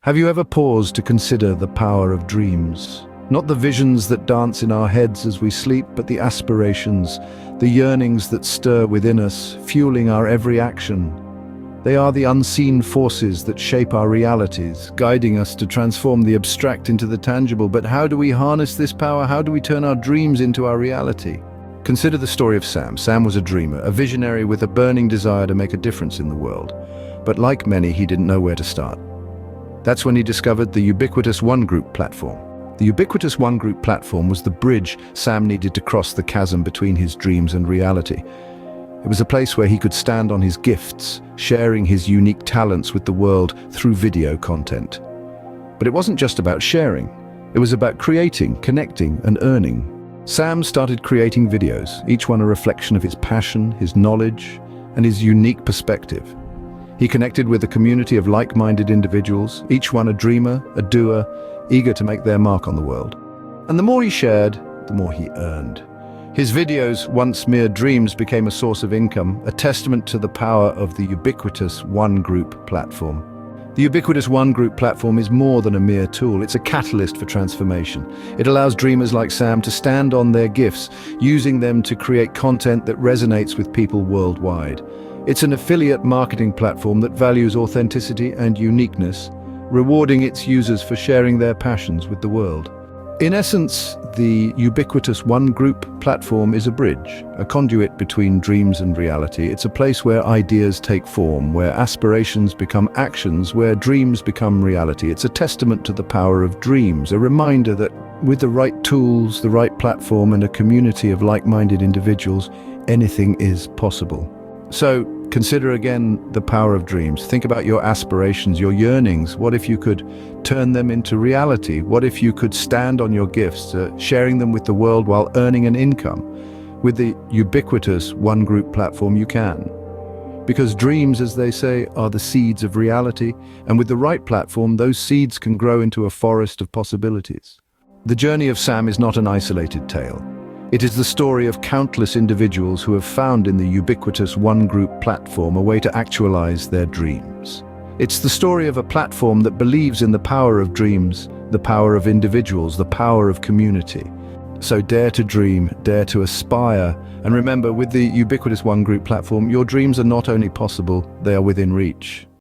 Have you ever paused to consider the power of dreams? Not the visions that dance in our heads as we sleep, but the aspirations, the yearnings that stir within us, fueling our every action. They are the unseen forces that shape our realities, guiding us to transform the abstract into the tangible. But how do we harness this power? How do we turn our dreams into our reality? Consider the story of Sam. Sam was a dreamer, a visionary with a burning desire to make a difference in the world. But like many, he didn't know where to start. That's when he discovered the Ubiquitous One Group platform. The Ubiquitous One Group platform was the bridge Sam needed to cross the chasm between his dreams and reality. It was a place where he could stand on his gifts, sharing his unique talents with the world through video content. But it wasn't just about sharing. It was about creating, connecting, and earning. Sam started creating videos, each one a reflection of his passion, his knowledge, and his unique perspective. He connected with a community of like-minded individuals, each one a dreamer, a doer, eager to make their mark on the world. And the more he shared, the more he earned. His videos, once mere dreams, became a source of income, a testament to the power of the Ubiquitous One Group platform. The Ubiquitous One Group platform is more than a mere tool. It's a catalyst for transformation. It allows dreamers like Sam to stand on their gifts, using them to create content that resonates with people worldwide. It's an affiliate marketing platform that values authenticity and uniqueness, rewarding its users for sharing their passions with the world. In essence, the Ubiquitous One Group platform is a bridge, a conduit between dreams and reality. It's a place where ideas take form, where aspirations become actions, where dreams become reality. It's a testament to the power of dreams, a reminder that with the right tools, the right platform, and a community of like-minded individuals, anything is possible. So, consider again the power of dreams. Think about your aspirations, your yearnings. What if you could turn them into reality? What if you could stand on your gifts, sharing them with the world while earning an income? With the Ubiquitous One Group platform, you can. Because dreams, as they say, are the seeds of reality, and with the right platform, those seeds can grow into a forest of possibilities. The journey of Sam is not an isolated tale. It is the story of countless individuals who have found in the Ubiquitous One Group platform a way to actualize their dreams. It's the story of a platform that believes in the power of dreams, the power of individuals, the power of community. So dare to dream, dare to aspire, and remember, with the Ubiquitous One Group platform, your dreams are not only possible, they are within reach.